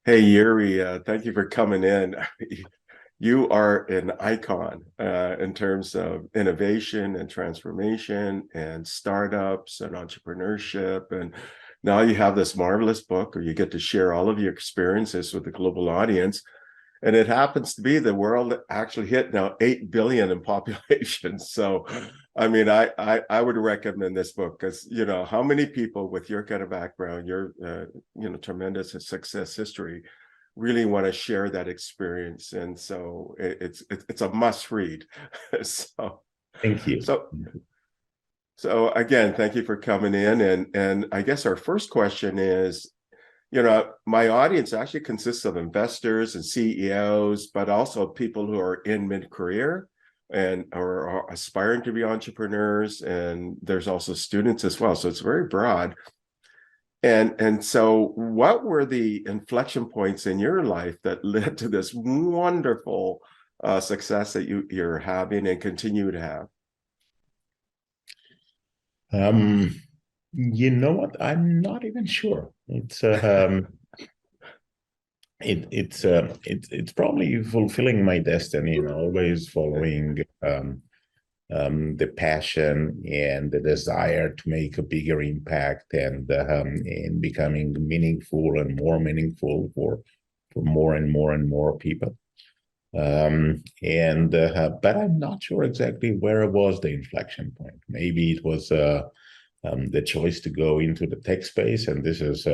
Hey Yuri, thank you for coming in. You are an icon in terms of innovation and transformation and startups and entrepreneurship. And now you have this marvelous book where you get to share all of your experiences with the global audience. And it happens to be the world actually hit now 8 billion in population. So, I mean, I would recommend this book because, how many people with your kind of background, your, tremendous success history really want to share that experience. And so it's a must read. so, Thank you. so, so again, thank you for coming in. And I guess our first question is, my audience actually consists of investors and CEOs, but also people who are in mid-career and are aspiring to be entrepreneurs. And there's also students as well. So it's very broad. And so what were the inflection points in your life that led to this wonderful success that you're having and continue to have? Um, you know what? I'm not even sure. It's probably fulfilling my destiny and always following the passion and the desire to make a bigger impact and becoming meaningful and more meaningful for more and more and more people. But I'm not sure exactly where was the inflection point. Maybe it was the choice to go into the tech space, and this is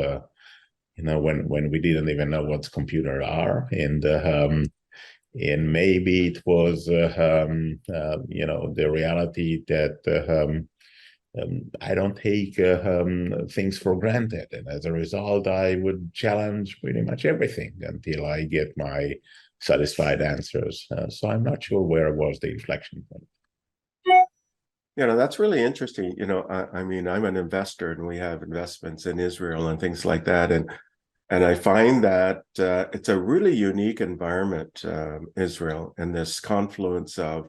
when we didn't even know what computers are, and maybe it was the reality that I don't take things for granted, and as a result, I would challenge pretty much everything until I get my satisfied answers. So I'm not sure where was the inflection point. That's really interesting. I mean, I'm an investor and we have investments in Israel and things like that. And I find that it's a really unique environment, Israel, and this confluence of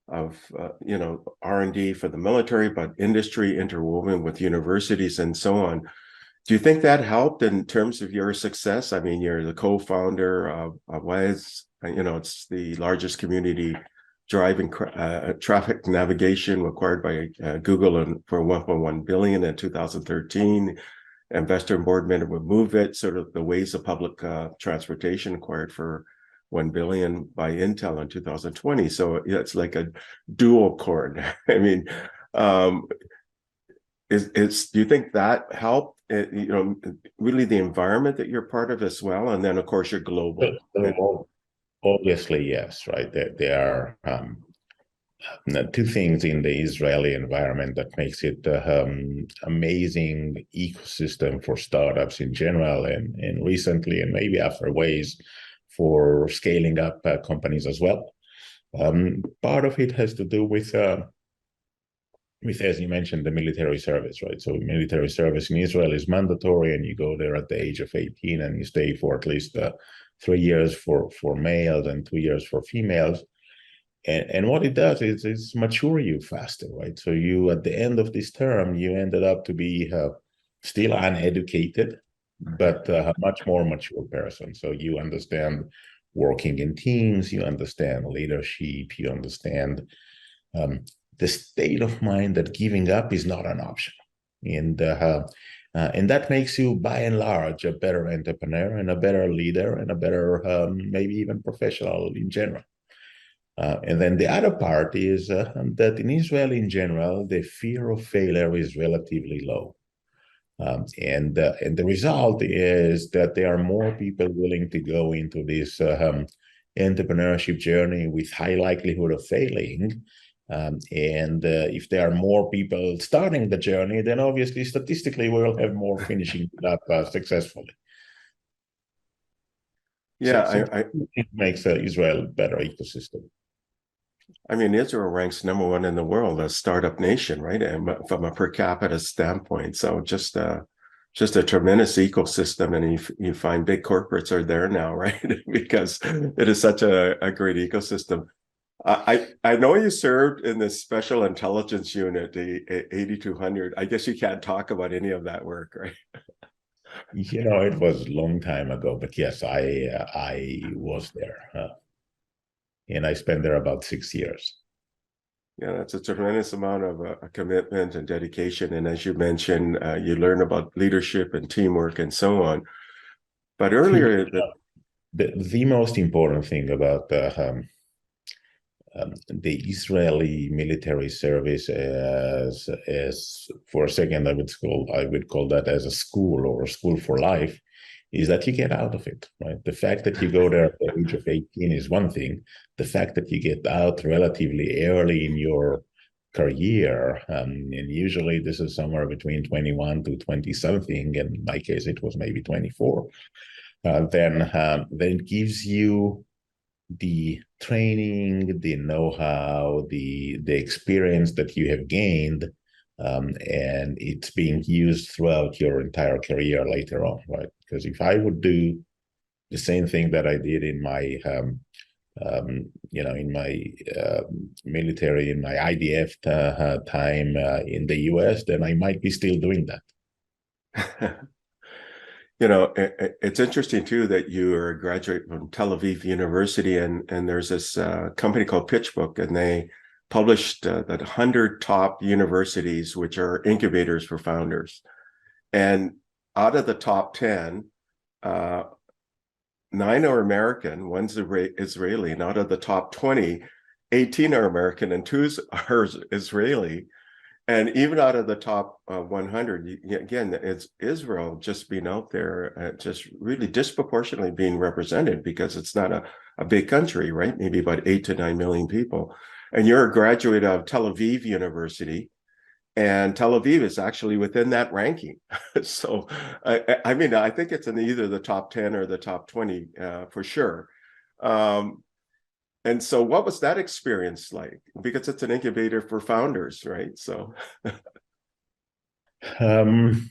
R&D for the military, but industry interwoven with universities and so on. Do you think that helped in terms of your success? I mean, you're the co-founder of Waze. It's the largest community driving traffic navigation acquired by Google for 1.1 billion in 2013. Investor and board member with Moovit, sort of the Waze of public transportation, acquired for 1 billion by Intel in 2020. So it's like a dual cord. I mean, um, do you think that helped? Really the environment that you're part of as well, and then of course you're global. So obviously, yes, right. There are two things in the Israeli environment that makes it amazing ecosystem for startups in general, and recently, and maybe after Waze, for scaling up companies as well. Part of it has to do with, as you mentioned, the military service, right? So military service in Israel is mandatory, and you go there at the age of 18, and you stay for at least 3 years for males and 2 years for females. And what it does is it's mature you faster, right? So you, at the end of this term, you ended up to be still uneducated, but a much more mature person. So you understand working in teams, you understand leadership, you understand um, the state of mind that giving up is not an option. And that makes you, by and large, a better entrepreneur and a better leader and a better, maybe even professional in general. And then the other part is that in Israel in general, the fear of failure is relatively low. And the result is that there are more people willing to go into this entrepreneurship journey with high likelihood of failing. And if there are more people starting the journey, then obviously statistically we'll have more finishing it up successfully. So, Yeah, so it makes Israel a better ecosystem. I mean, Israel ranks number one in the world as startup nation, right? And from a per capita standpoint, so just a tremendous ecosystem, and you find big corporates are there now, right? Because it is such a great ecosystem. I know you served in this special intelligence unit, the 8200. I guess you can't talk about any of that work, right? It was a long time ago, but yes, I was there, and I spent there about 6 years. Yeah, that's a tremendous amount of commitment and dedication. And as you mentioned, you learn about leadership and teamwork and so on. But earlier, The most important thing about the Israeli military service as for a second I would call that as a school or a school for life, is that you get out of it, right? The fact that you go there at the age of 18 is one thing. The fact that you get out relatively early in your career, and usually this is somewhere between 21 to 20 something, and in my case it was maybe 24, then it gives you the training, the know-how, the experience that you have gained, and it's being used throughout your entire career later on, right? Because if I would do the same thing that I did in my in my military, in my IDF time in the US, then I might be still doing that. It's interesting too that you are a graduate from Tel Aviv University, and there's this company called PitchBook, and they published the 100 top universities, which are incubators for founders. And out of the top 10, 9 are American, one's Israeli, and out of the top 20, 18 are American and 2 are Israeli. And even out of the top 100, again, it's Israel just being out there, just really disproportionately being represented because it's not a big country, right? Maybe about 8 to 9 million people. And you're a graduate of Tel Aviv University, and Tel Aviv is actually within that ranking. So, I mean, I think it's in either the top 10 or the top 20 for sure. And so what was that experience like? Because it's an incubator for founders, right? So Um,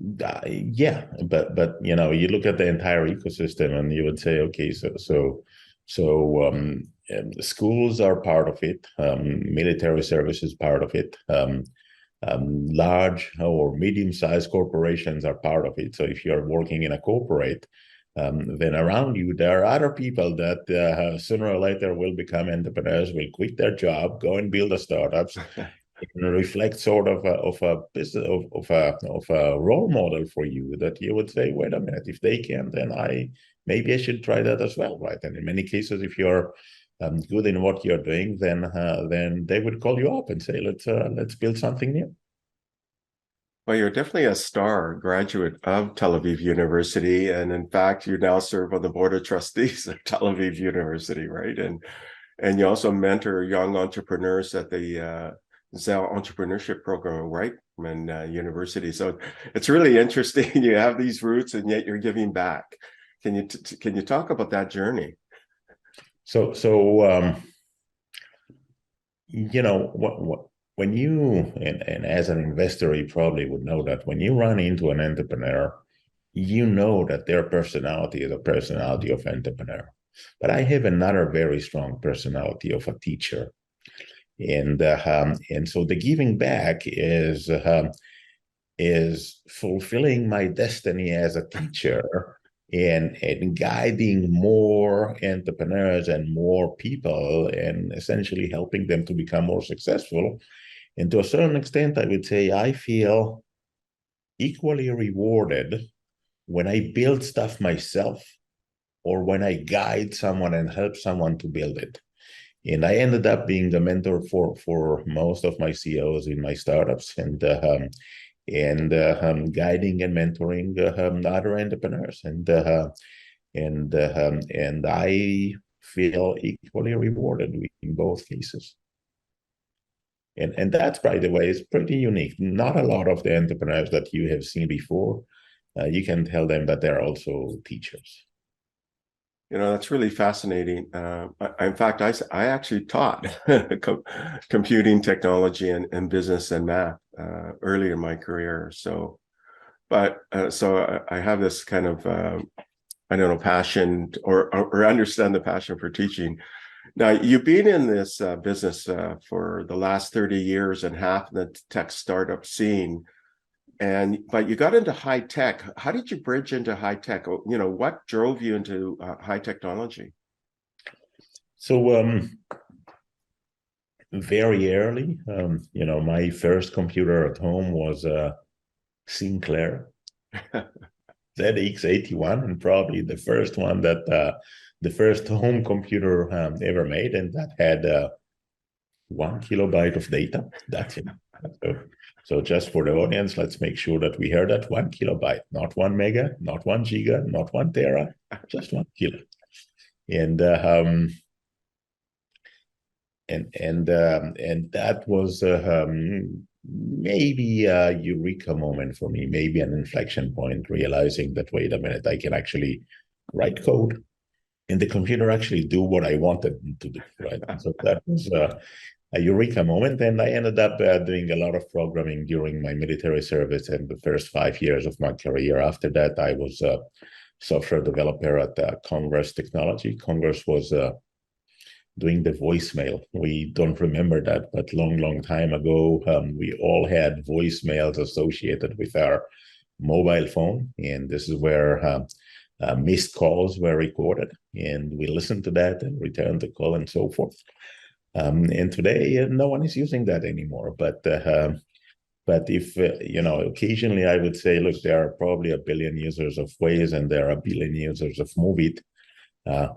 yeah, but you look at the entire ecosystem and you would say, okay, schools are part of it, military service is part of it, large or medium-sized corporations are part of it. So if you're working in a corporate, then around you there are other people that sooner or later will become entrepreneurs, will quit their job, go and build a startups, and reflect sort of a business of a role model for you, that you would say, wait a minute, if they can, then maybe I should try that as well, right? And in many cases, if you're good in what you're doing, then they would call you up and say, let's build something new. well, you're definitely a star graduate of Tel Aviv University. And in fact, you now serve on the board of trustees of Tel Aviv University, right? And you also mentor young entrepreneurs at the Zell Entrepreneurship Program, right? And university. So it's really interesting. You have these roots and yet you're giving back. Can you talk about that journey? So when you and as an investor, you probably would know that when you run into an entrepreneur, you know that their personality is a personality of entrepreneur. But I have another very strong personality of a teacher, and so the giving back is fulfilling my destiny as a teacher and guiding more entrepreneurs and more people and essentially helping them to become more successful. And to a certain extent, I would say I feel equally rewarded when I build stuff myself or when I guide someone and help someone to build it. And I ended up being the mentor for most of my CEOs in my startups, and guiding and mentoring other entrepreneurs, and I feel equally rewarded in both cases. And that, by the way, is pretty unique. Not a lot of the entrepreneurs that you have seen before, you can tell them that they're also teachers. That's really fascinating. In fact, I actually taught computing technology and business and math early in my career. So, so I have this kind of, I don't know, passion or understand the passion for teaching. Now, you've been in this business for the last 30 years and half the tech startup scene. but you got into high tech. How did you bridge into high tech? What drove you into high technology? So very early, my first computer at home was Sinclair ZX-81, and probably the first one the first home computer ever made, and that had 1 kilobyte of data. That's it. So just for the audience, let's make sure that we heard that 1 kilobyte, not 1 mega, not 1 giga, not 1 tera, just 1 kilo. And that was maybe a eureka moment for me, maybe an inflection point, realizing that, wait a minute, I can actually write code and the computer actually do what I wanted it to do, right? So that was a eureka moment, and I ended up doing a lot of programming during my military service and the first 5 years of my career. After that, I was a software developer at Congress Technology. Congress was doing the voicemail. We don't remember that, but long time ago, we all had voicemails associated with our mobile phone, and this is where missed calls were recorded, and we listened to that and returned the call and so forth. And today, no one is using that anymore. But if occasionally I would say, look, there are probably 1 billion users of Waze and there are 1 billion users of Moovit.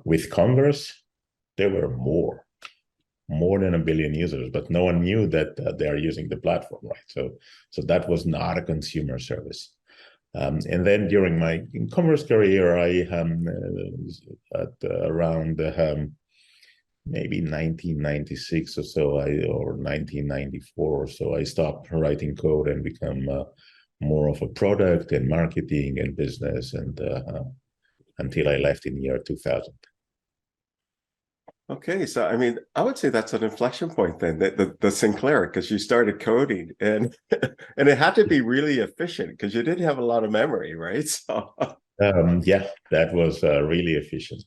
With Congress, there were more than 1 billion users, but no one knew that they are using the platform, right? So that was not a consumer service. And then during my commerce career, I at around maybe 1996 or so, or 1994 or so, I stopped writing code and become more of a product and marketing and business, and until I left in the year 2000. Okay, so I mean, I would say that's an inflection point then, the Sinclair, because you started coding and and it had to be really efficient because you didn't have a lot of memory, right? So yeah, that was really efficient.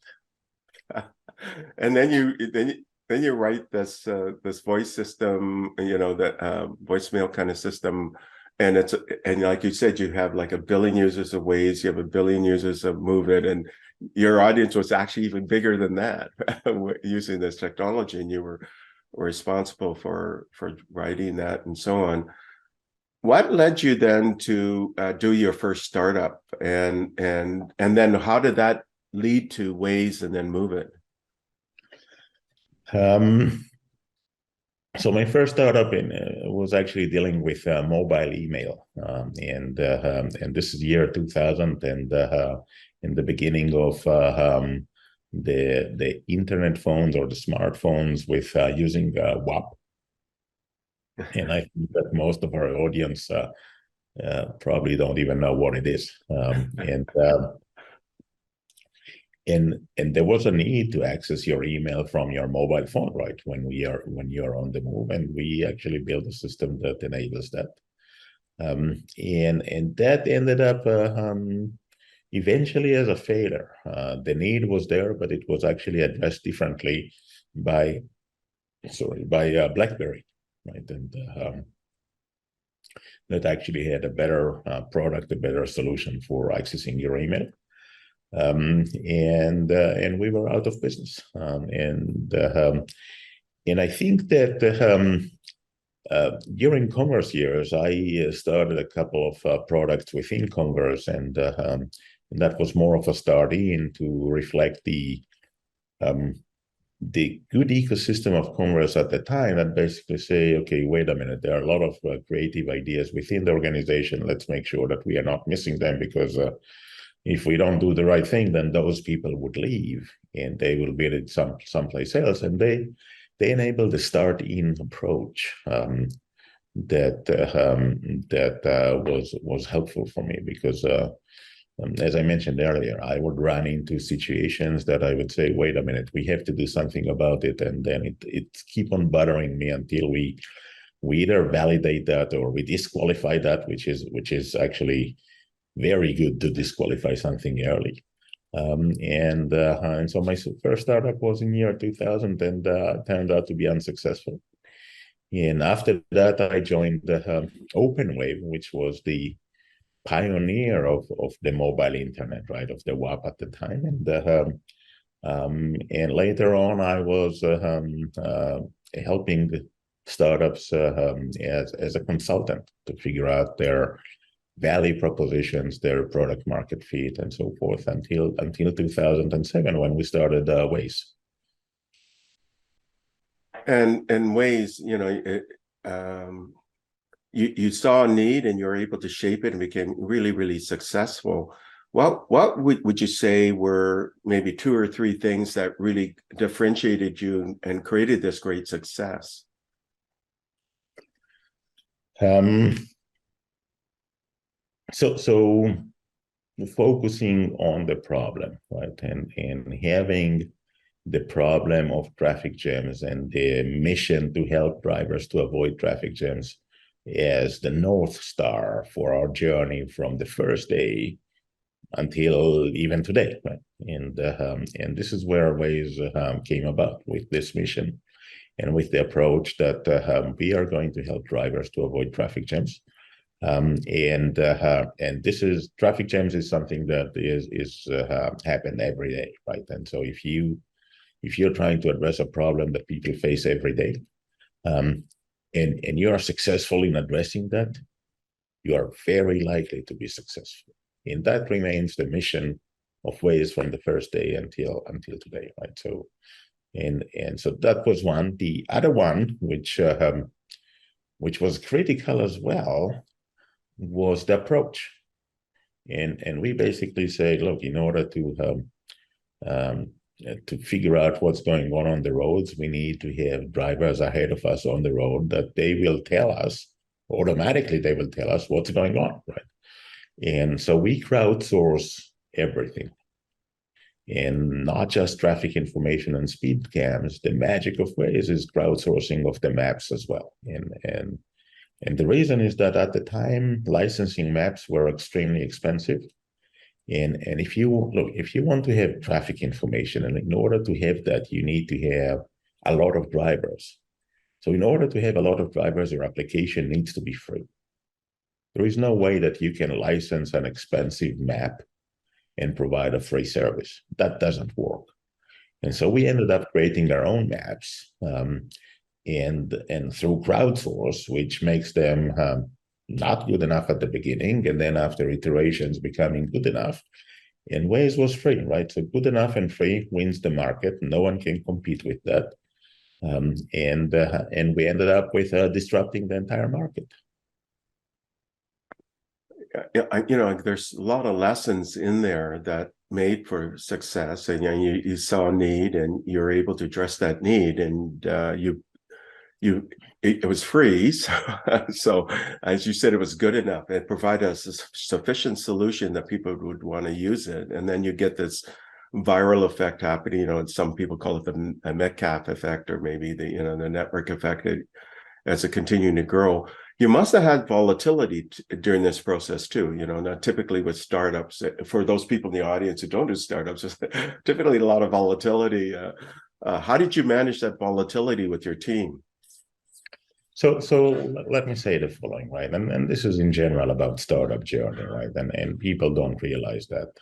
And then you write this voice system, that voicemail kind of system, and like you said, you have like 1 billion users of Waze, you have 1 billion users of Moovit, and your audience was actually even bigger than that using this technology, and you were responsible for writing that and so on. What led you then to do your first startup, and then how did that lead to Waze and then Moovit? So my first startup was actually dealing with mobile email, and this is the year 2000, and in the beginning of the internet phones or the smartphones with using WAP. And I think that most of our audience probably don't even know what it is, and there was a need to access your email from your mobile phone, right? When you're on the move, and we actually built a system that enables that. And that ended up eventually as a failure. The need was there, but it was actually addressed differently by BlackBerry, right? And that actually had a better product, a better solution for accessing your email. And we were out of business. And I think that during Congress years, I started a couple of products within Congress, and that was more of a start in to reflect the good ecosystem of Congress at the time, and basically say, okay, wait a minute, there are a lot of creative ideas within the organization. Let's make sure that we are not missing them, because if we don't do the right thing, then those people would leave and they will build it someplace else. And they enable the start-in approach that was helpful for me, because as I mentioned earlier, I would run into situations that I would say, wait a minute, we have to do something about it, and then it keep on bothering me until we either validate that or we disqualify that, which is actually very good to disqualify something early. And so my first startup was in year 2000, and turned out to be unsuccessful. And after that, I joined OpenWave, which was the pioneer of the mobile internet, right, of the WAP at the time. And later on, I was helping startups as a consultant to figure out their value propositions, their product market fit, and so forth until 2007 when we started Waze. And Waze, you saw a need and you were able to shape it and became really, really successful. What would you say were maybe 2 or 3 things that really differentiated you and created this great success? So focusing on the problem, right, and having the problem of traffic jams and the mission to help drivers to avoid traffic jams as the North Star for our journey from the first day until even today, right? And this is where Waze came about, with this mission and with the approach that we are going to help drivers to avoid traffic jams. And this is traffic jams is something that is happen every day, right? And so if you're trying to address a problem that people face every day, and you are successful in addressing that, you are very likely to be successful. And that remains the mission of Waze from the first day until today, right? So, and so that was one. The other one, which was critical as well, was the approach. And we basically say, look, in order to figure out what's going on the roads, we need to have drivers ahead of us on the road that they will tell us, automatically they will tell us what's going on, right? And so we crowdsource everything, and not just traffic information and speed cams. The magic of Waze is crowdsourcing of the maps as well. And the reason is that at the time, licensing maps were extremely expensive. And if you want to have traffic information, and in order to have that, you need to have a lot of drivers. So in order to have a lot of drivers, your application needs to be free. There is no way that you can license an expensive map and provide a free service. That doesn't work. And so we ended up creating our own maps, and through crowdsource, which makes them not good enough at the beginning, and then after iterations becoming good enough. And Waze was free, right? So good enough and free wins the market. No one can compete with that. And we ended up with disrupting the entire market. There's a lot of lessons in there that made for success, and you saw a need and you're able to address that need, and it was free, so as you said, it was good enough. It provided us a sufficient solution that people would want to use it, and then you get this viral effect happening. And some people call it the Metcalfe effect, or maybe the network effect, as it continued to grow. You must have had volatility during this process too. Not typically with startups. For those people in the audience who don't do startups, there's typically a lot of volatility. How did you manage that volatility with your team? So let me say the following, right? And this is in general about startup journey, right? And people don't realize that.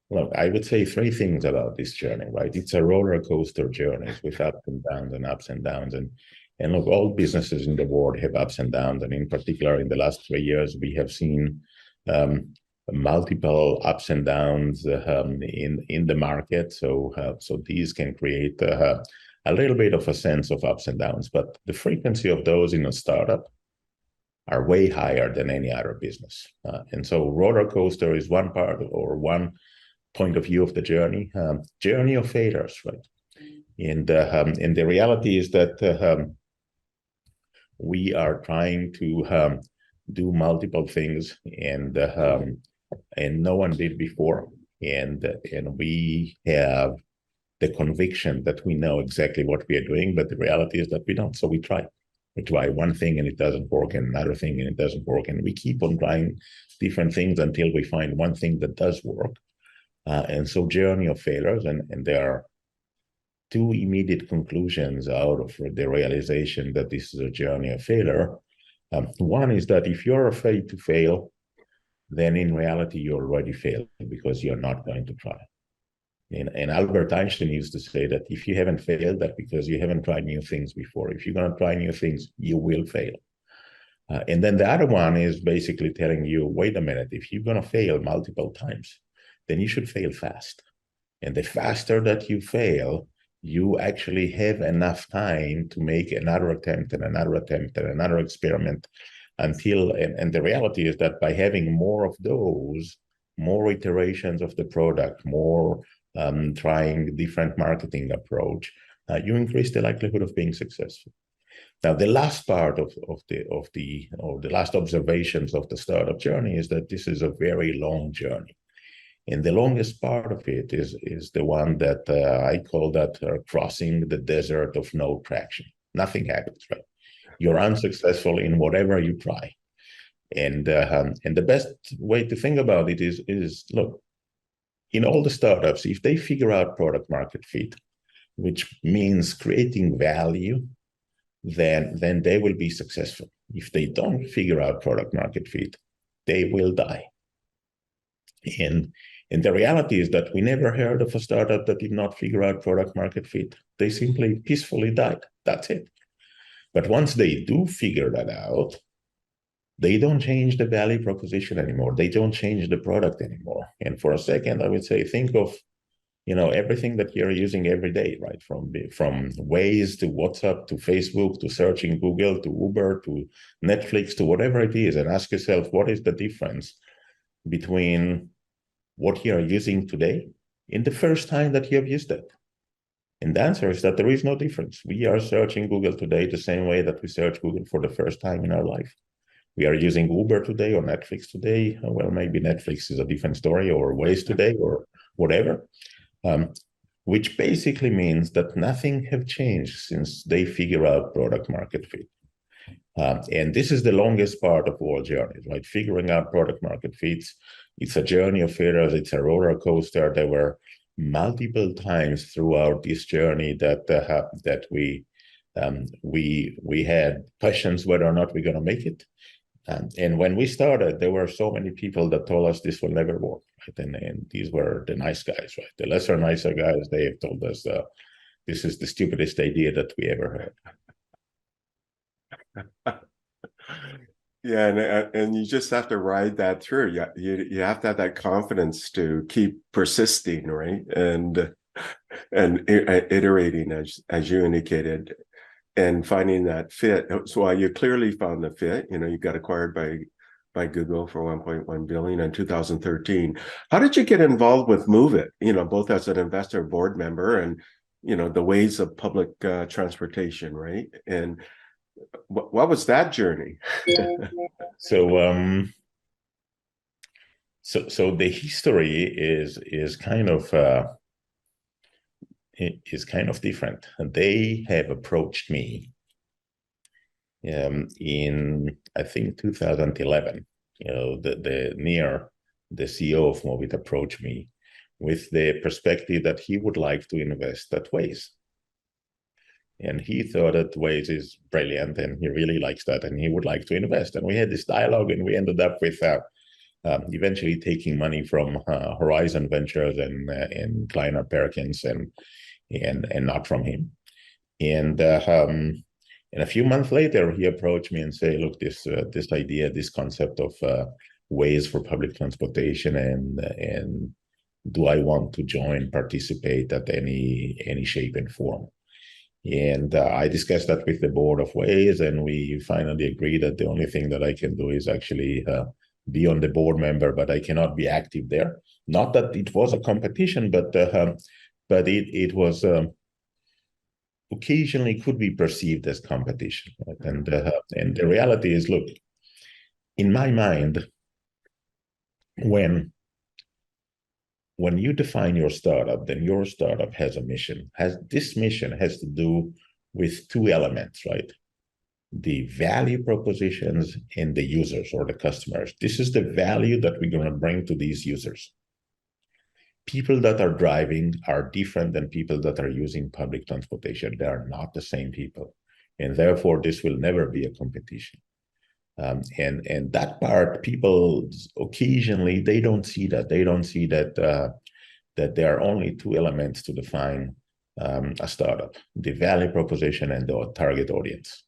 Look, I would say 3 things about this journey, right? It's a roller coaster journey with ups and downs and ups and downs. And look, all businesses in the world have ups and downs. And in particular, in the last 3 years, we have seen multiple ups and downs in the market. So these can create a little bit of a sense of ups and downs, but the frequency of those in a startup are way higher than any other business. And so roller coaster is one part, or one point of view of the journey of failures, right? And the reality is that we are trying to do multiple things, and no one did before, and we have the conviction that we know exactly what we are doing, but the reality is that we don't. So we try one thing and it doesn't work, and another thing and it doesn't work, and we keep on trying different things until we find one thing that does work. And so journey of failures, and there are 2 immediate conclusions out of the realization that this is a journey of failure. One is that if you're afraid to fail, then in reality, you already failed because you're not going to try. And Albert Einstein used to say that if you haven't failed, that's because you haven't tried new things before. If you're going to try new things, you will fail. And then the other one is basically telling you, wait a minute, if you're going to fail multiple times, then you should fail fast. And the faster that you fail, you actually have enough time to make another attempt and another attempt and another experiment until, and the reality is that by having more of those, more iterations of the product, more trying different marketing approach, you increase the likelihood of being successful. Now, the last part of the last observations of the startup journey is that this is a very long journey. And the longest part of it is the one that I call that crossing the desert of no traction. Nothing happens, right? You're unsuccessful in whatever you try. And the best way to think about it is look, in all the startups, if they figure out product market fit, which means creating value, then they will be successful. If they don't figure out product market fit, they will die. And the reality is that we never heard of a startup that did not figure out product market fit. They simply peacefully died. That's it. But once they do figure that out, they don't change the value proposition anymore. They don't change the product anymore. And for a second, I would say, think of everything that you're using every day, right? From Waze to WhatsApp to Facebook to searching Google to Uber to Netflix to whatever it is, and ask yourself, what is the difference between what you are using today and the first time that you have used it? And the answer is that there is no difference. We are searching Google today the same way that we search Google for the first time in our life. We are using Uber today or Netflix today. Well, maybe Netflix is a different story, or Waze today, or whatever. Which basically means that nothing have changed since they figure out product market fit. And this is the longest part of all journeys, right? Figuring out product market fits. It's a journey of failures. It's a roller coaster. There were multiple times throughout this journey that we had questions whether or not we're going to make it. And when we started, there were so many people that told us this will never work. Right? And these were the nice guys, right? The lesser, nicer guys, they have told us this is the stupidest idea that we ever had. Yeah, and you just have to ride that through. You have to have that confidence to keep persisting, right? And iterating, as you indicated, and finding that fit. So you clearly found the fit. You got acquired by Google for 1.1 billion in 2013. How did you get involved with Moovit? Both as an investor, board member, and the ways of public transportation, right? And what was that journey? So the history is kind of different. They have approached me in, I think, 2011. The CEO of Moovit approached me with the perspective that he would like to invest at Waze. And he thought that Waze is brilliant and he really likes that and he would like to invest. And we had this dialogue and we ended up with eventually taking money from Horizon Ventures and Kleiner Perkins and not from him. And a few months later, he approached me and said, look, this idea, this concept of Waze for public transportation, and do I want to join, participate at any shape and form? And I discussed that with the board of Waze, and we finally agreed that the only thing that I can do is actually be on the board member, but I cannot be active there. Not that it was a competition, but it was occasionally could be perceived as competition. Right? And the reality is, look, in my mind, when you define your startup, then your startup has a mission. This mission has to do with two elements, right? The value propositions and the users or the customers. This is the value that we're going to bring to these users. People that are driving are different than people that are using public transportation. They are not the same people. And therefore, this will never be a competition. And that part, people occasionally they don't see that. They don't see that that there are only two elements to define a startup: the value proposition and the target audience.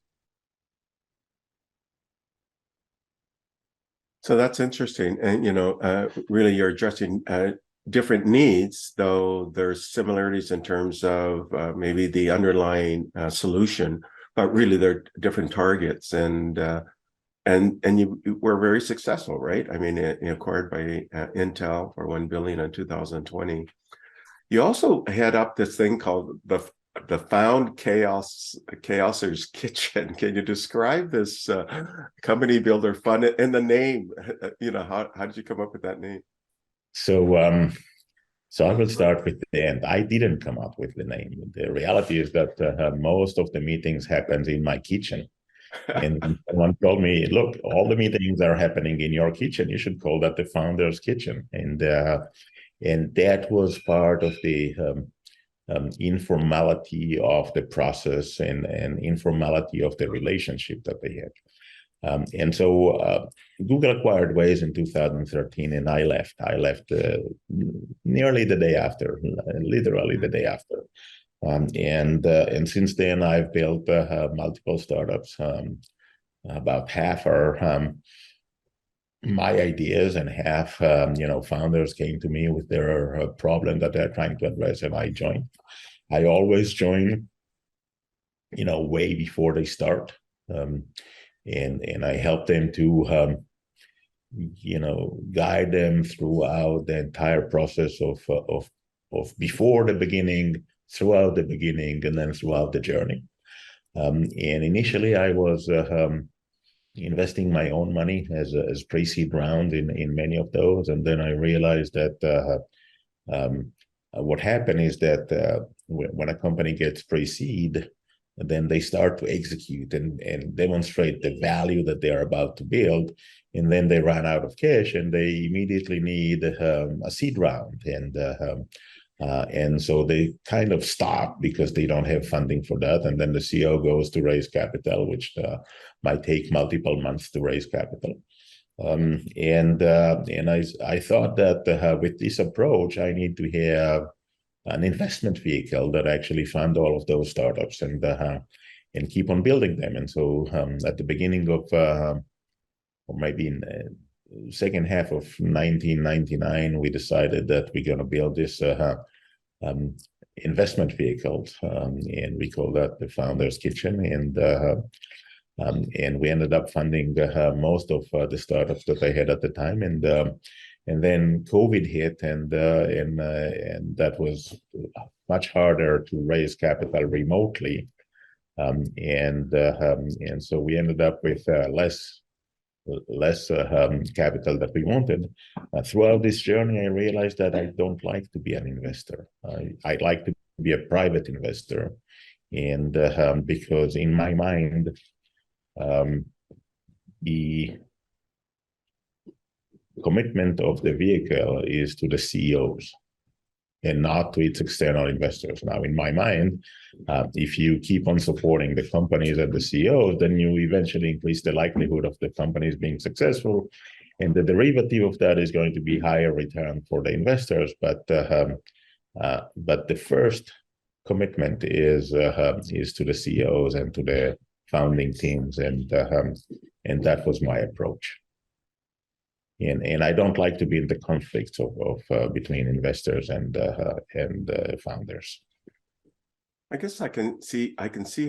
So that's interesting. And, really you're addressing different needs, though there's similarities in terms of maybe the underlying solution, but really they're different targets. And you were very successful, right? I mean, acquired by Intel for $1 billion in 2020. You also head up this thing called the Found Chaoser's Kitchen. Can you describe this company builder fund and the name? How did you come up with that name? So so I will start with the end. I didn't come up with the name. The reality is that most of the meetings happens in my kitchen. And someone told me, look, all the meetings are happening in your kitchen. You should call that the founder's kitchen. And that was part of the informality of the process and informality of the relationship that they had. And so Google acquired Waze in 2013, and I left. I left nearly the day after, literally the day after. And since then, I've built multiple startups. About half are my ideas, and half, founders came to me with their problem that they're trying to address, and I joined. I always join, way before they start, and I help them to, guide them throughout the entire process of before the beginning, throughout the beginning, and then throughout the journey. And initially, I was investing my own money as pre-seed round in many of those, and then I realized that what happened is that when a company gets pre-seed, then they start to execute and demonstrate the value that they are about to build, and then they run out of cash and they immediately need a seed round, and so they kind of stop because they don't have funding for that, and then the CEO goes to raise capital, which might take multiple months to raise capital. And I thought that with this approach, I need to have an investment vehicle that actually fund all of those startups and keep on building them. And so at the beginning of, or maybe in second half of 1999, we decided that we're going to build this investment vehicle, and we call that the Founder's Kitchen. And we ended up funding most of the startups that I had at the time, and then COVID hit, and that was much harder to raise capital remotely, and so we ended up with less capital that we wanted. Throughout this journey, I realized that I don't like to be an investor. I like to be a private investor, and because in my mind, the commitment of the vehicle is to the CEOs and not to its external investors. Now, in my mind, if you keep on supporting the companies and the CEOs, then you eventually increase the likelihood of the companies being successful. And the derivative of that is going to be higher return for the investors. But the first commitment is to the CEOs and to the founding teams, and that was my approach. And I don't like to be in the conflicts of between investors and founders. I guess I can see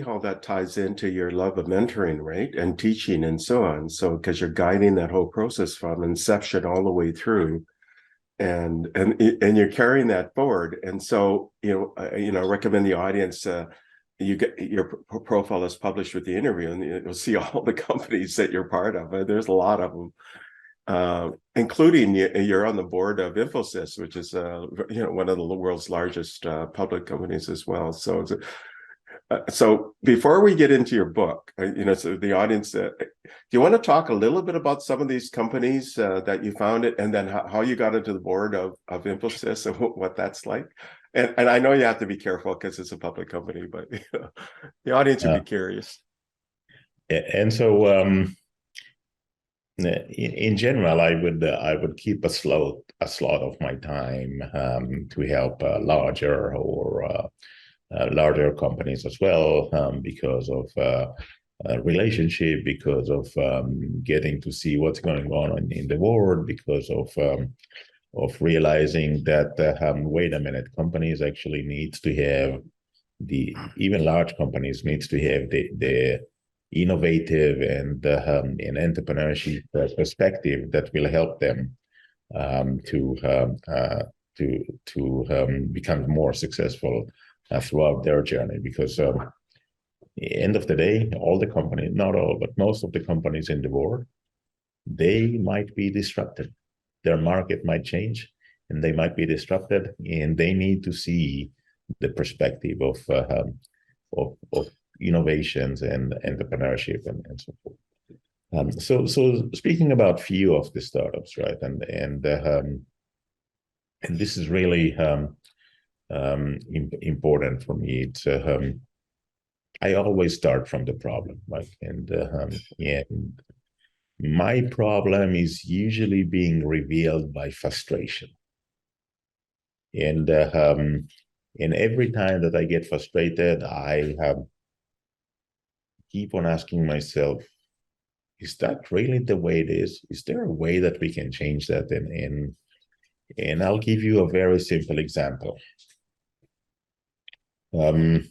how that ties into your love of mentoring, right, and teaching and so on. So because you're guiding that whole process from inception all the way through, and you're carrying that forward. And so I recommend the audience. You get your profile is published with the interview, and you'll see all the companies that you're part of. There's a lot of them, including you're on the board of Infosys, which is one of the world's largest public companies as well. So before we get into your book, so the audience, do you want to talk a little bit about some of these companies that you founded, and then how you got into the board of Infosys and what that's like? And I know you have to be careful because it's a public company, but the audience would be curious. And so In general, I would keep a slot of my time to help larger companies as well, because of relationship, because of getting to see what's going on in the world, because of realizing that wait a minute, companies actually needs to have even large companies needs to have the innovative and entrepreneurship perspective that will help them to become more successful throughout their journey. Because end of the day, all the companies, not all, but most of the companies in the world, they might be disrupted. Their market might change, and they might be disrupted, and they need to see the perspective of innovations and entrepreneurship and so forth. So speaking about few of the startups, right, and this is really important for me. It's I always start from the problem, right, and my problem is usually being revealed by frustration, and every time that I get frustrated, I keep on asking myself, is that really the way it is? Is there a way that we can change that? And I'll give you a very simple example. And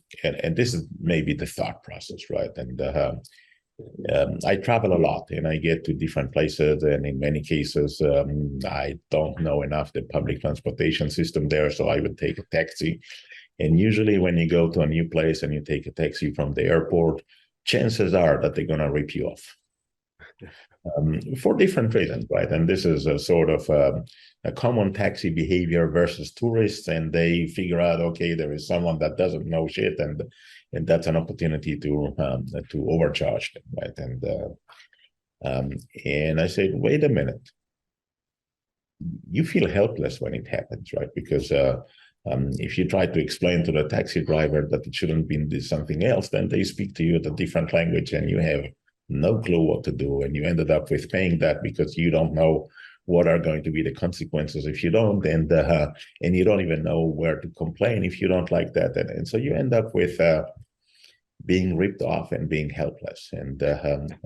this is maybe the thought process, right? And I travel a lot, and I get to different places, and in many cases, I don't know enough the public transportation system there, so I would take a taxi. And usually when you go to a new place and you take a taxi from the airport, chances are that they're going to rip you off. For different reasons, right? And this is a sort of a common taxi behavior versus tourists, and they figure out, okay, there is someone that doesn't know shit, and that's an opportunity to overcharge them, right? And I said, wait a minute, you feel helpless when it happens, right? Because if you try to explain to the taxi driver that it shouldn't be something else, then they speak to you at a different language, and you have no clue what to do, and you ended up with paying that because you don't know what are going to be the consequences if you don't, and you don't even know where to complain if you don't like that, and so you end up with being ripped off and being helpless, and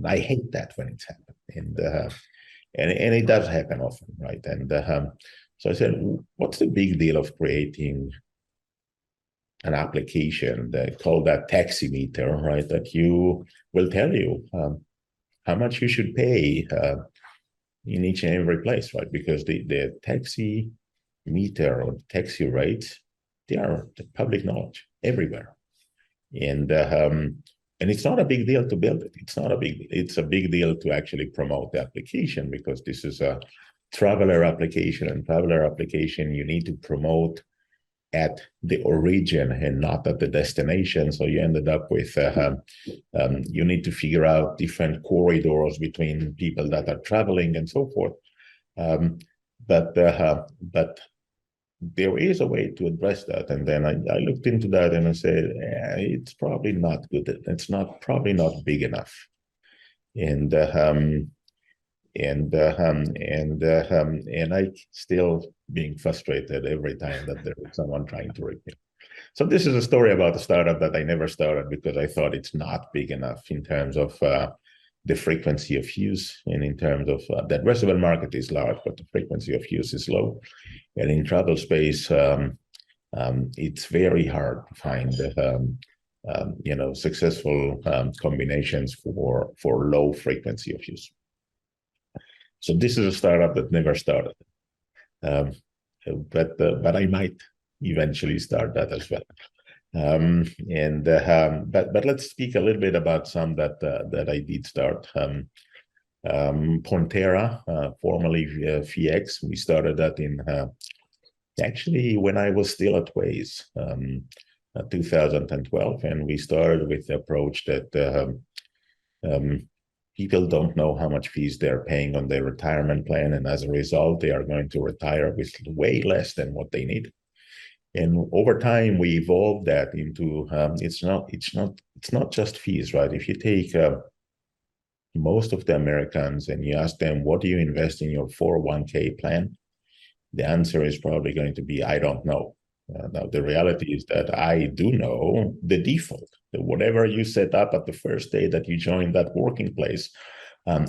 I hate that when it's happened, and it does happen often, right? And so I said, what's the big deal of creating an application that called that taxi meter, right? That you will tell you how much you should pay in each and every place, right? Because the taxi meter or taxi rates, they are the public knowledge everywhere, and it's not a big deal to build it. It's a big deal to actually promote the application, because this is a traveler application, and traveler application you need to promote at the origin and not at the destination. So you ended up with you need to figure out different corridors between people that are traveling and so forth. But there is a way to address that. And then I looked into that, and I said, it's probably not good. It's probably not big enough. And I still being frustrated every time that there is someone trying to rip me. So this is a story about a startup that I never started because I thought it's not big enough in terms of the frequency of use, and in terms of the addressable market is large, but the frequency of use is low. And in travel space, it's very hard to find successful combinations for low frequency of use. So this is a startup that never started, but I might eventually start that as well. But let's speak a little bit about some that I did start. Pontera, formerly VX, we started that in actually when I was still at Waze, 2012, and we started with the approach that people don't know how much fees they're paying on their retirement plan, and as a result, they are going to retire with way less than what they need. And over time, we evolved that into it's not just fees, right? If you take most of the Americans and you ask them, what do you invest in your 401k plan? The answer is probably going to be, I don't know. Now, the reality is that I do know the default. That whatever you set up at the first day that you join that working place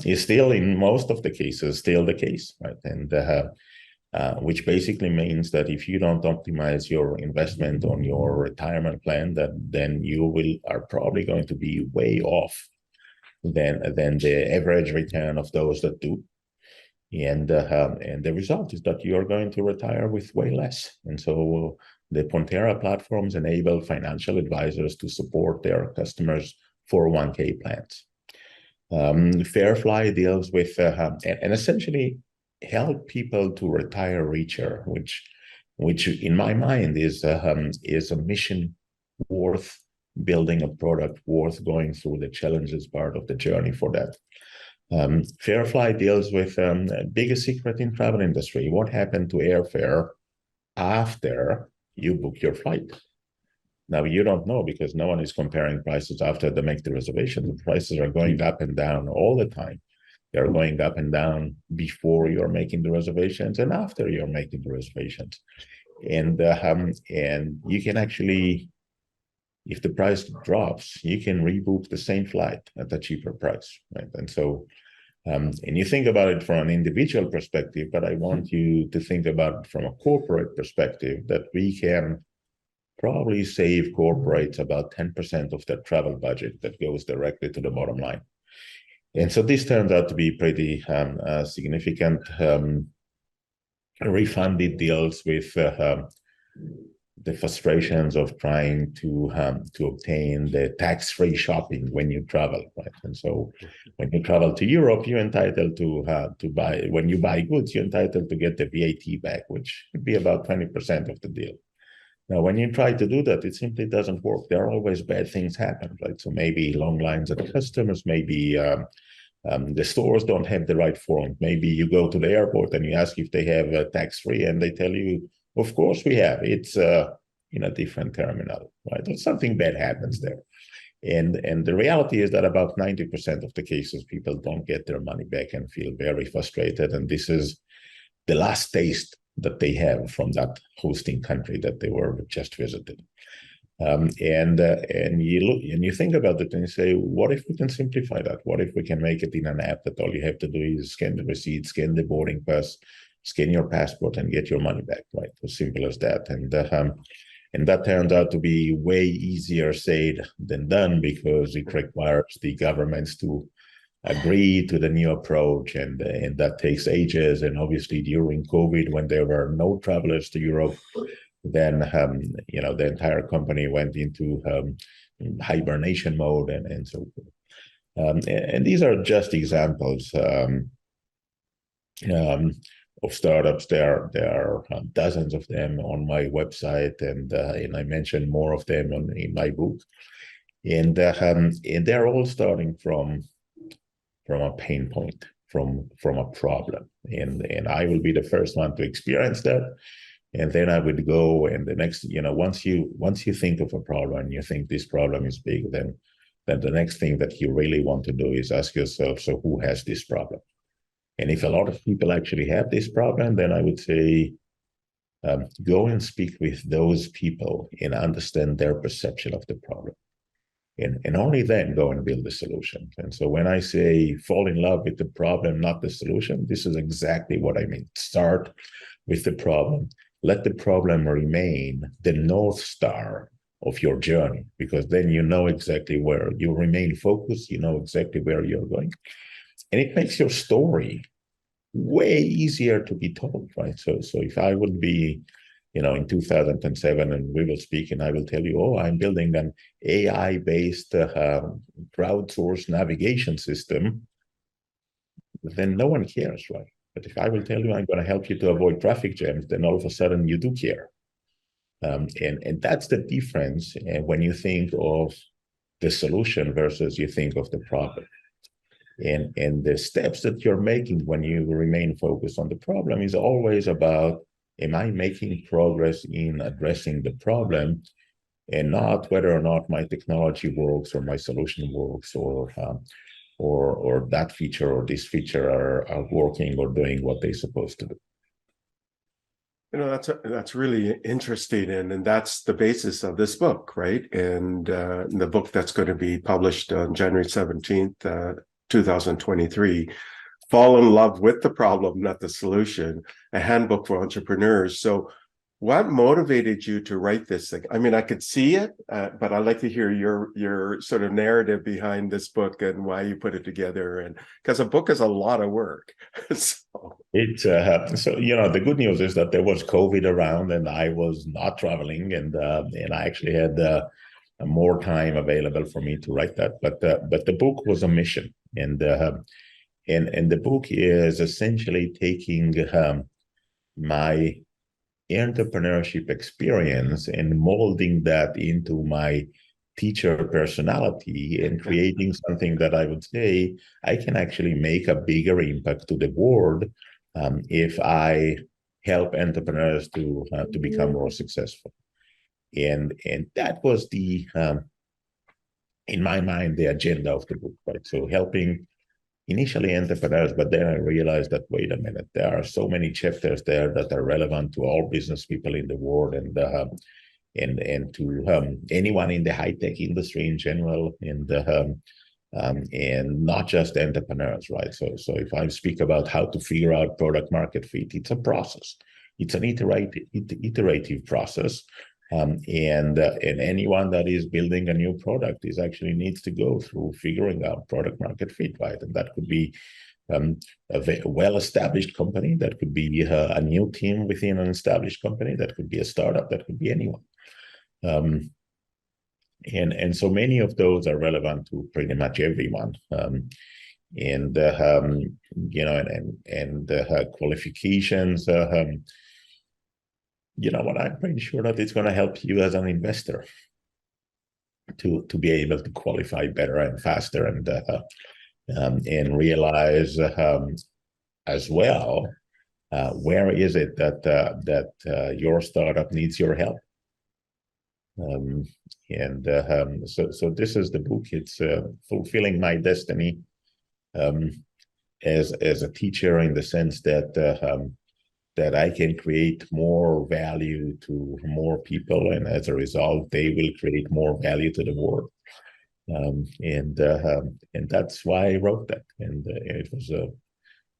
is still, in most of the cases, still the case, right? And which basically means that if you don't optimize your investment on your retirement plan, then you are probably going to be way off than the average return of those that do. And the result is that you are going to retire with way less. And so the Pontera platforms enable financial advisors to support their customers' 401k plans. Fairfly deals with and essentially help people to retire richer, which in my mind is a mission worth building, a product worth going through the challenges part of the journey for that. Fairfly deals with biggest secret in travel industry. What happened to airfare after you book your flight? Now, you don't know because no one is comparing prices after they make the reservation. The prices are going up and down all the time. They're going up and down before you're making the reservations and after you're making the reservations. And you can actually, if the price drops, you can rebook the same flight at a cheaper price, right? And so, and you think about it from an individual perspective, but I want you to think about it from a corporate perspective, that we can probably save corporates about 10% of their travel budget that goes directly to the bottom line. And so this turns out to be pretty significant. Refunded deals with the frustrations of trying to obtain the tax-free shopping when you travel, right? And so when you travel to Europe, you're entitled to buy, when you buy goods, you're entitled to get the VAT back, which would be about 20% of the deal. Now, when you try to do that, it simply doesn't work. There are always bad things happen, right? So maybe long lines at customers, maybe the stores don't have the right form. Maybe you go to the airport and you ask if they have tax-free, and they tell you, of course we have. It's in a different terminal, right? Or something bad happens there. And the reality is that about 90% of the cases, people don't get their money back and feel very frustrated. And this is the last taste that they have from that hosting country that they were just visited. And you look and you think about it and you say, what if we can simplify that? What if we can make it in an app that all you have to do is scan the receipt, scan the boarding pass, scan your passport, and get your money back, right? As simple as that. And that turned out to be way easier said than done, because it requires the governments to agree to the new approach, and that takes ages. And obviously during COVID, when there were no travelers to Europe, then the entire company went into hibernation mode and so forth. And these are just examples of startups. There are dozens of them on my website, and I mentioned more of them in my book. And they're all starting from a pain point, from a problem. And I will be the first one to experience that. And then I would go, and the next, once you think of a problem and you think this problem is big, then the next thing that you really want to do is ask yourself, so who has this problem? And if a lot of people actually have this problem, then I would say, go and speak with those people and understand their perception of the problem. And only then go and build a solution. And so when I say fall in love with the problem, not the solution, this is exactly what I mean. Start with the problem. Let the problem remain the North Star of your journey, because then you know exactly where you remain focused, you know exactly where you're going. And it makes your story way easier to be told, right? So if I would be, in 2007 and we will speak and I will tell you, oh, I'm building an AI-based crowdsourced navigation system, then no one cares, right? But if I will tell you I'm going to help you to avoid traffic jams, then all of a sudden you do care. And that's the difference when you think of the solution versus you think of the problem. And the steps that you're making when you remain focused on the problem is always about, am I making progress in addressing the problem, and not whether or not my technology works or my solution works, or or that feature or this feature are working or doing what they're supposed to do. That's really interesting, and that's the basis of this book, right? And the book that's going to be published on January 17th, 2023, Fall in Love with the Problem, Not the Solution, a handbook for entrepreneurs. So what motivated you to write this thing? I mean, I could see it, but I'd like to hear your sort of narrative behind this book and why you put it together. And because a book is a lot of work. So the good news is that there was COVID around, and I was not traveling, and I actually had more time available for me to write that. But the book was a mission, and the book is essentially taking my entrepreneurship experience and molding that into my teacher personality and creating something that I would say I can actually make a bigger impact to the world if I help entrepreneurs to become more successful. And that was in my mind, the agenda of the book, right? So helping initially entrepreneurs, but then I realized that, wait a minute, there are so many chapters there that are relevant to all business people in the world, and to anyone in the high-tech industry in general, and not just entrepreneurs, right? So if I speak about how to figure out product market fit, it's a process. It's an iterative process. And anyone that is building a new product actually needs to go through figuring out product market fit, right? And that could be a well-established company, that could be a new team within an established company, that could be a startup, that could be anyone. And so many of those are relevant to pretty much everyone. Qualifications. What I'm pretty sure that it's going to help you as an investor to be able to qualify better and faster, and realize as well where is it that your startup needs your help. So this is the book. It's fulfilling my destiny as a teacher, in the sense that I can create more value to more people, and as a result, they will create more value to the world. And that's why I wrote that. And it was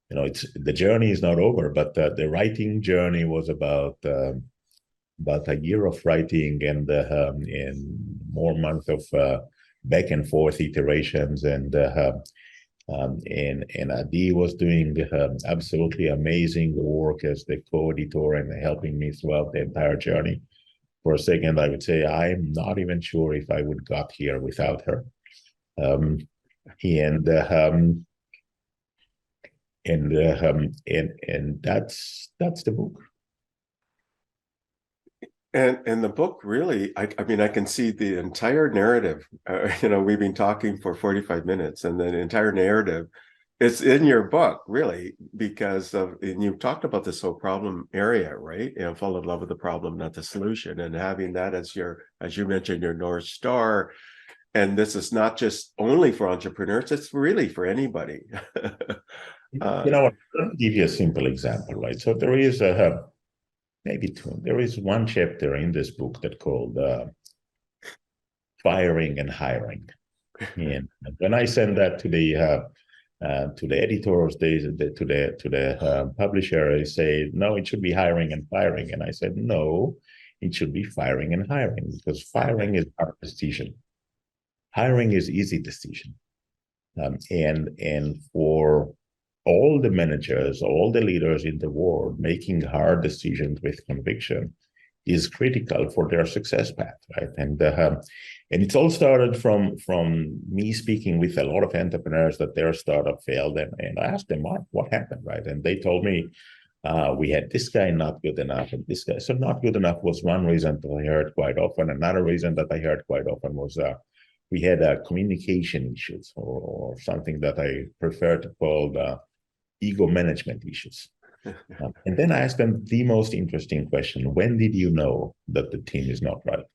it's the journey is not over, but the writing journey was about a year of writing, and more months of back and forth iterations, and Adi was doing absolutely amazing work as the co-editor and helping me throughout the entire journey. For a second, I would say I'm not even sure if I would got here without her. And that's the book. And the book really, I mean, I can see the entire narrative. We've been talking for 45 minutes, and the entire narrative is in your book, really, and you've talked about this whole problem area, right? Fall in love with the problem, not the solution, and having that as you mentioned, your North Star. And this is not just only for entrepreneurs; it's really for anybody. I'll give you a simple example, right? So there is maybe two. There is one chapter in this book that's called firing and hiring. And when I send that to the editors, to the publisher, they say, no, it should be hiring and firing. And I said, no, it should be firing and hiring, because firing is hard decision. Hiring is easy decision. And for all the managers, all the leaders in the world, making hard decisions with conviction is critical for their success path, right? And it's all started from me speaking with a lot of entrepreneurs that their startup failed, and I asked them what happened, right? And they told me we had this guy not good enough, and this guy. So not good enough was one reason that I heard quite often. Another reason that I heard quite often was we had communication issues, or something that I prefer to call ego management issues. And then I asked them the most interesting question: when did you know that the team is not right?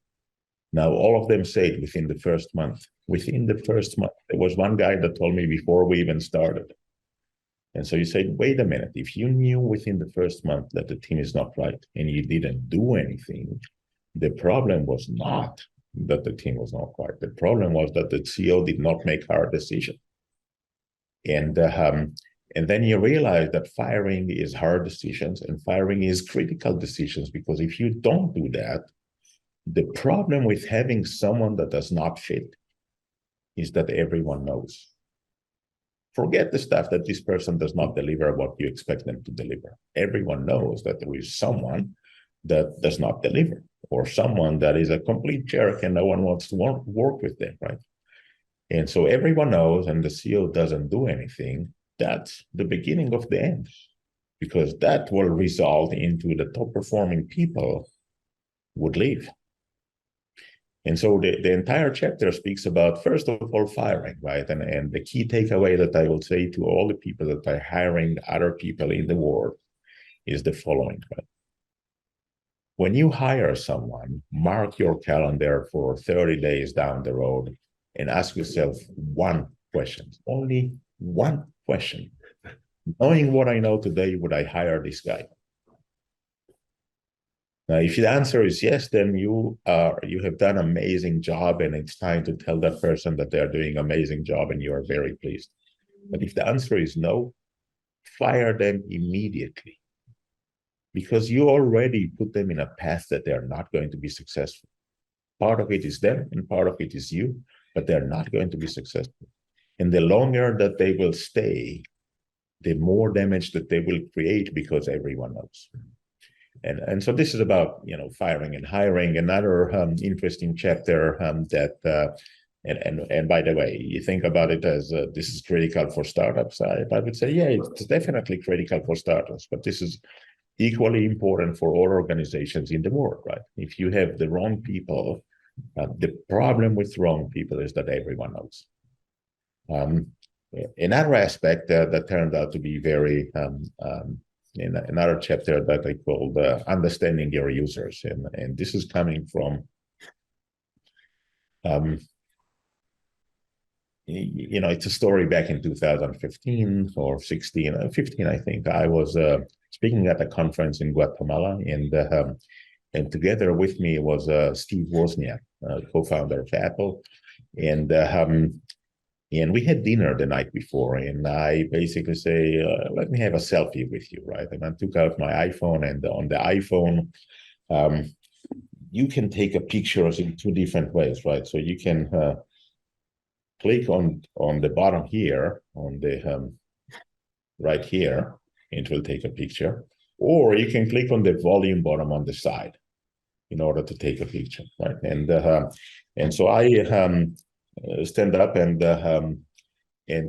Now, all of them said within the first month. Within the first month, there was one guy that told me before we even started. And so you said, wait a minute, if you knew within the first month that the team is not right and you didn't do anything, the problem was not that the team was not right. The problem was that the CEO did not make hard decisions. And then you realize that firing is hard decisions and firing is critical decisions, because if you don't do that, the problem with having someone that does not fit is that everyone knows. Forget the stuff that this person does not deliver what you expect them to deliver. Everyone knows that there is someone that does not deliver, or someone that is a complete jerk and no one wants to work with them, right? And so everyone knows, and the CEO doesn't do anything. That's the beginning of the end, because that will result into the top performing people would leave. And so the entire chapter speaks about, first of all, firing, right? And the key takeaway that I will say to all the people that are hiring other people in the world is the following, right? When you hire someone, mark your calendar for 30 days down the road and ask yourself one question, only one question. Knowing what I know today, would I hire this guy? Now, if the answer is yes, then you have done an amazing job, and it's time to tell that person that they're doing an amazing job and you are very pleased. But if the answer is no, fire them immediately, because you already put them in a path that they're not going to be successful. Part of it is them and part of it is you, but they're not going to be successful. And the longer that they will stay, the more damage that they will create, because everyone knows. And so this is about, firing and hiring. Another interesting chapter and by the way, you think about it as this is critical for startups. I would say, yeah, it's definitely critical for startups, but this is equally important for all organizations in the world, right? If you have the wrong people, the problem with wrong people is that everyone knows. Another aspect that turned out to be very in another chapter that I called understanding your users, and this is coming from it's a story back in 2015 or 15, I think. I was speaking at a conference in Guatemala, and together with me was Steve Wozniak, co-founder of Apple, and we had dinner the night before, and I basically say, let me have a selfie with you, right? And I took out my iPhone, and on the iPhone, you can take a pictures in two different ways, right? So you can click on the bottom here, on the right here, and it will take a picture. Or you can click on the volume button on the side in order to take a picture, right? And so I stand up and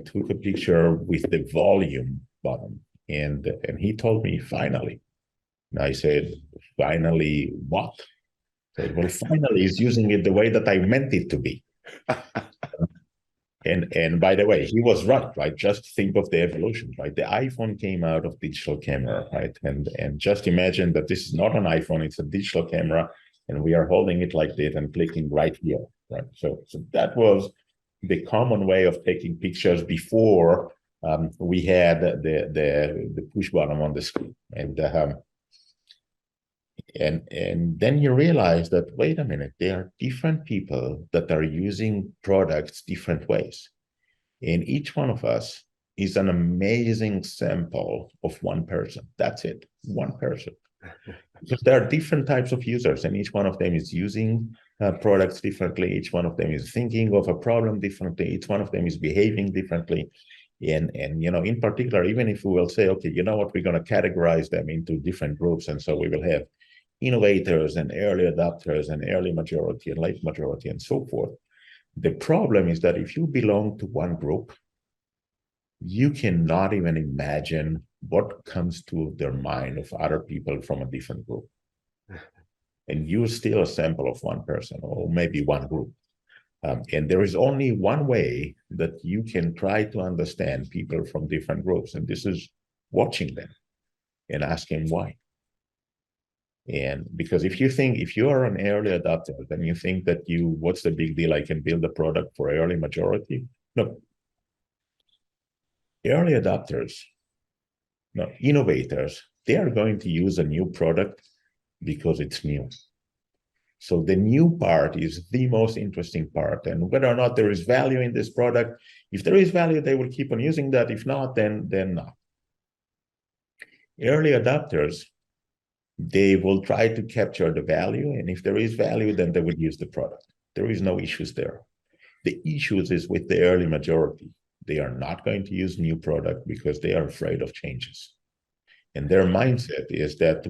took a picture with the volume button, and he told me, finally. And I said, finally what? I said, well, finally is using it the way that I meant it to be. And by the way, he was right? Just think of the evolution, right? The iPhone came out of digital camera, right? And just imagine that this is not an iPhone, it's a digital camera, and we are holding it like this and clicking right here, right? So that was the common way of taking pictures before we had the push button on the screen. And then you realize that, wait a minute, there are different people that are using products different ways. And each one of us is an amazing sample of one person. That's it, one person. Because there are different types of users, and each one of them is using products differently. Each one of them is thinking of a problem differently. Each one of them is behaving differently. And in particular, even if we will say, okay, you know what, we're going to categorize them into different groups. And so we will have innovators and early adopters and early majority and late majority and so forth. The problem is that if you belong to one group, you cannot even imagine what comes to their mind of other people from a different group. And you're still a sample of one person or maybe one group. And there is only one way that you can try to understand people from different groups, and this is watching them and asking why. And because if you are an early adopter, then you think that what's the big deal? I can build a product for early majority. No, early adopters, no, innovators, they are going to use a new product because it's new. So the new part is the most interesting part. And whether or not there is value in this product, if there is value, they will keep on using that. If not, then not. Early adopters, they will try to capture the value. And if there is value, then they would use the product. There is no issues there. The issues is with the early majority. They are not going to use new product because they are afraid of changes. And their mindset is that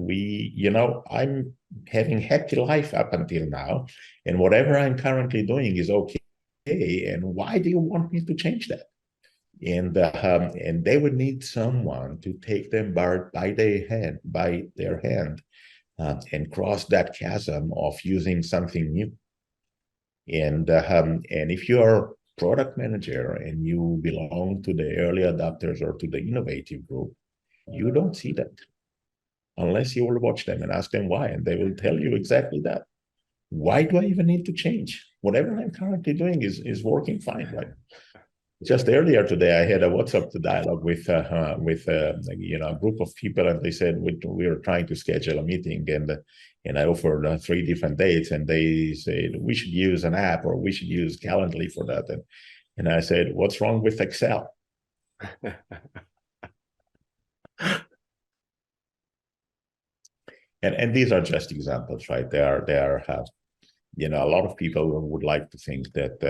I'm having happy life up until now, and whatever I'm currently doing is okay. And why do you want me to change that? And they would need someone to take them by their hand, and cross that chasm of using something new. And if you are a product manager and you belong to the early adopters or to the innovative group, you don't see that unless you will watch them and ask them why, and they will tell you exactly that. Why do I even need to change? Whatever I'm currently doing is working fine, right? Just earlier today, I had a WhatsApp dialogue with a group of people, and they said we were trying to schedule a meeting, and I offered 3 different dates, and they said we should use an app or we should use Calendly for that, and I said, what's wrong with Excel? And these are just examples, right? They are a lot of people would like to think that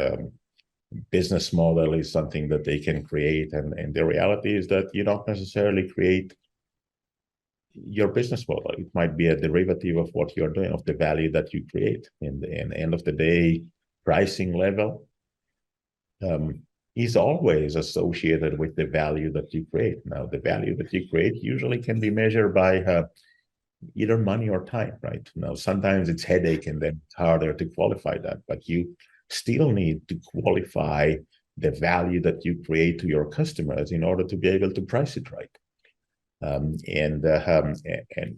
business model is something that they can create, and the reality is that you don't necessarily create your business model. It might be a derivative of what you're doing, of the value that you create. And end of the day, pricing level is always associated with the value that you create. Now, the value that you create usually can be measured by either money or time, right? Now, sometimes it's headache and then it's harder to qualify that, but you still need to qualify the value that you create to your customers in order to be able to price it right. And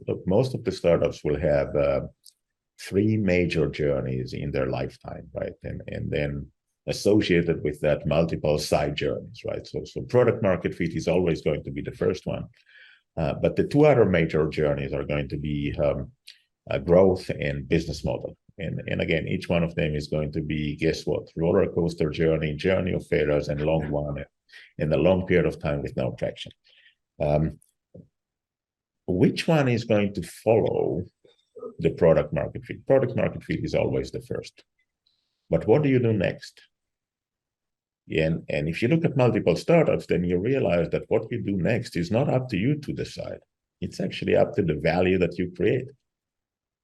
look, most of the startups will have 3 major journeys in their lifetime, right? And then associated with that, multiple side journeys, right? So product market fit is always going to be the first one. But the 2 other major journeys are going to be growth and business model. And again, each one of them is going to be, guess what? Roller coaster journey of failures, and long one, and a long period of time with no traction. Which one is going to follow the product market fit? Product market fit is always the first. But what do you do next? And if you look at multiple startups, then you realize that what you do next is not up to you to decide. It's actually up to the value that you create.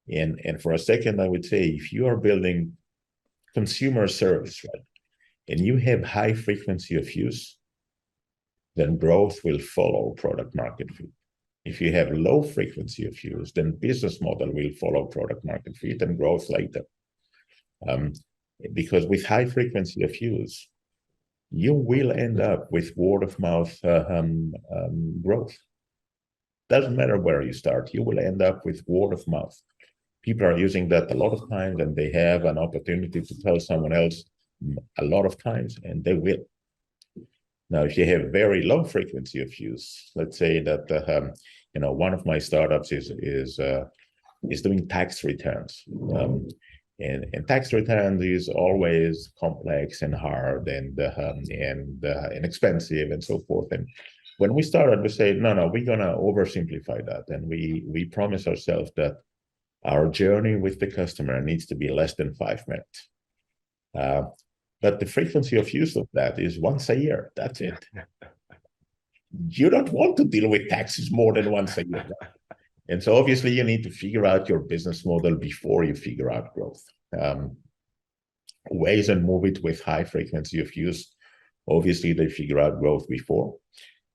And for a second, I would say, if you are building consumer service, right, and you have high frequency of use, then growth will follow product market fit. If you have low frequency of use, then business model will follow product market fit and growth later. Because with high frequency of use, you will end up with word of mouth growth. Doesn't matter where you start, you will end up with word of mouth. People are using that a lot of times, and they have an opportunity to tell someone else a lot of times, and they will. Now, if you have very low frequency of use, let's say that one of my startups is doing tax returns. And tax returns is always complex and hard and expensive and so forth. And when we started, we said, no, we're gonna oversimplify that, and we promise ourselves that our journey with the customer needs to be less than 5 minutes. But the frequency of use of that is once a year. That's it. You don't want to deal with taxes more than once a year. And so obviously you need to figure out your business model before you figure out growth. Waze and Moovit with high frequency of use, obviously they figure out growth before.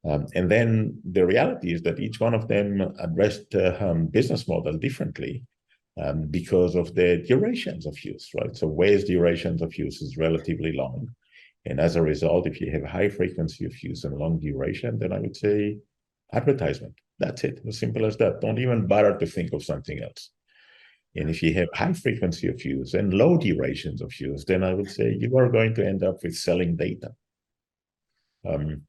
And then the reality is that each one of them addressed business model differently because of the durations of use, right? So Waze durations of use is relatively long. And as a result, if you have high frequency of use and long duration, then I would say advertisement. That's it, as simple as that. Don't even bother to think of something else. And if you have high frequency of use and low durations of use, then I would say you are going to end up with selling data. And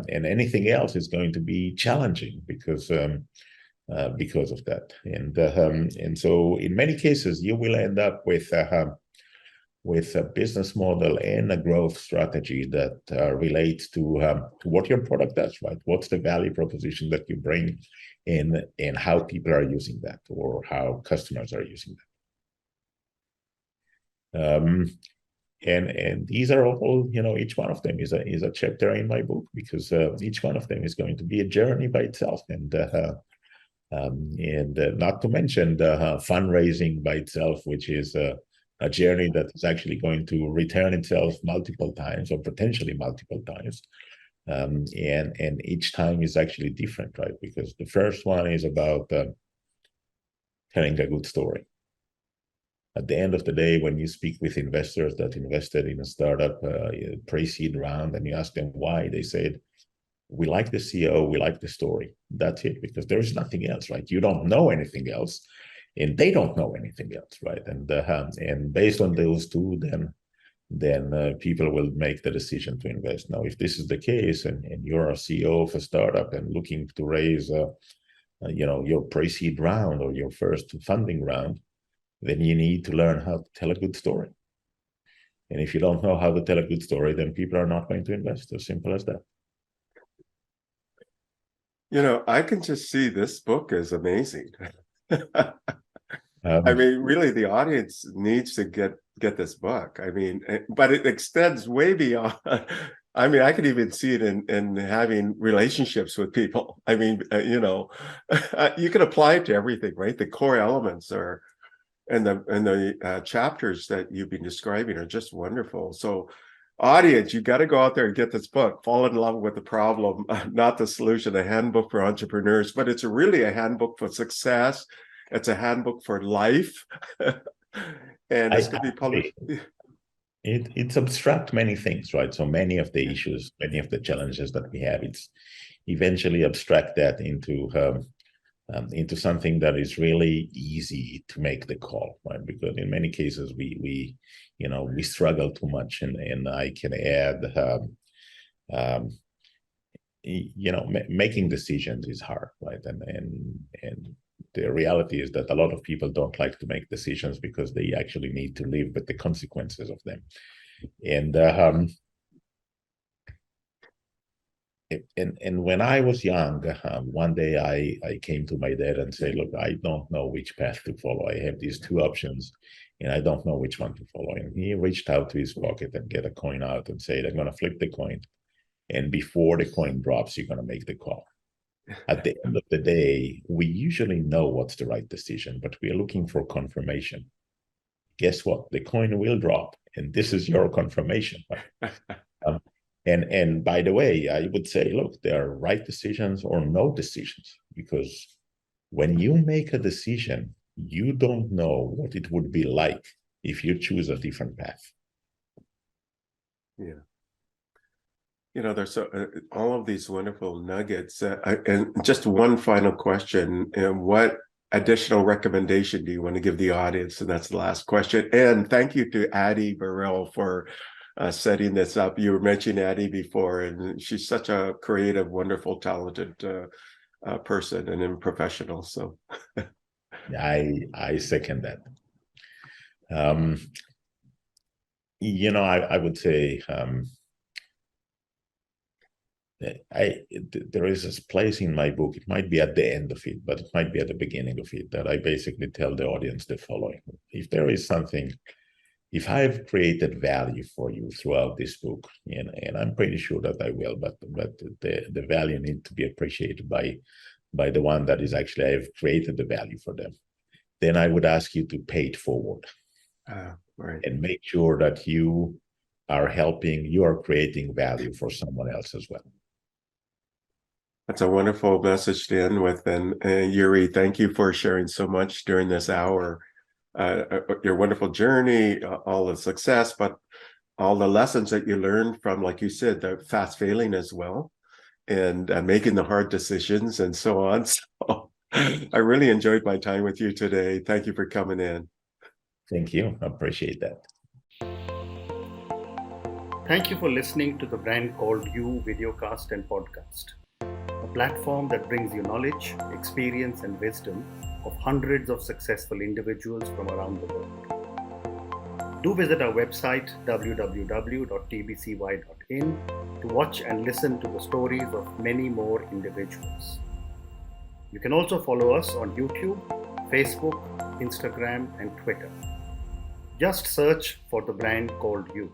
anything else is going to be challenging because of that. And so in many cases, you will end up with a business model and a growth strategy that relates to what your product does, right? What's the value proposition that you bring in, and how people are using that, or how customers are using that. And these are all, each one of them is a chapter in my book, because each one of them is going to be a journey by itself. And not to mention the fundraising by itself, which is a journey that is actually going to return itself multiple times, or potentially multiple times. And each time is actually different, right? Because the first one is about telling a good story. At the end of the day, when you speak with investors that invested in a startup pre-seed round, and you ask them why, they said, we like the CEO, we like the story. That's it, because there is nothing else, right? You don't know anything else, and they don't know anything else, right? And based on those two, then people will make the decision to invest. Now, if this is the case, and you're a CEO of a startup and looking to raise, your pre-seed round or your first funding round, then you need to learn how to tell a good story. And if you don't know how to tell a good story, then people are not going to invest. As simple as that. I can just see this book is amazing. I mean, really, the audience needs to get this book. I mean, but it extends way beyond. I mean, I could even see it in having relationships with people. I mean, you can apply it to everything, right? The core elements are, and the chapters that you've been describing are just wonderful. So, audience, you got to go out there and get this book. Fall in love with the problem, not the solution. A handbook for entrepreneurs, but it's really a handbook for success. It's a handbook for life, and it's going to be published. It's abstract many things, right? So many of the issues, many of the challenges that we have, it's eventually abstract that into something that is really easy to make the call, right? Because in many cases we struggle too much, and I can add, making decisions is hard, right? And the reality is that a lot of people don't like to make decisions because they actually need to live with the consequences of them. And when I was young, one day I came to my dad and said, look, I don't know which path to follow. I have these two options, and I don't know which one to follow. And he reached out to his pocket and get a coin out and said, I'm going to flip the coin. And before the coin drops, you're going to make the call. At the end of the day, we usually know what's the right decision, but we are looking for confirmation. Guess what? The coin will drop, and this is your confirmation. And by the way, I would say, look, there are right decisions or no decisions, because when you make a decision, you don't know what it would be like if you choose a different path. Yeah. There's all of these wonderful nuggets. And just one final question. What additional recommendation do you want to give the audience? And that's the last question. And thank you to Addie Burrell for setting this up. You were mentioning Addie before, and she's such a creative, wonderful, talented person and professional. So I second that. I would say there is this place in my book. It might be at the end of it, but it might be at the beginning of it, that I basically tell the audience the following: if I've created value for you throughout this book, and I'm pretty sure that I will, but the value needs to be appreciated by the one that is actually, I've created the value for them, then I would ask you to pay it forward. Right. And make sure that you are creating value for someone else as well. That's a wonderful message to end with. And Uri, thank you for sharing so much during this hour. Your wonderful journey, all the success, but all the lessons that you learned from, like you said, the fast failing as well, and making the hard decisions and so on. So I really enjoyed my time with you today. Thank you for coming in. Thank you. I appreciate that. Thank you for listening to the Brand Called You videocast and podcast, a platform that brings you knowledge, experience, and wisdom of hundreds of successful individuals from around the world. Do visit our website www.tbcy.in to watch and listen to the stories of many more individuals. You can also follow us on YouTube, Facebook, Instagram, and Twitter. Just search for the Brand Called You.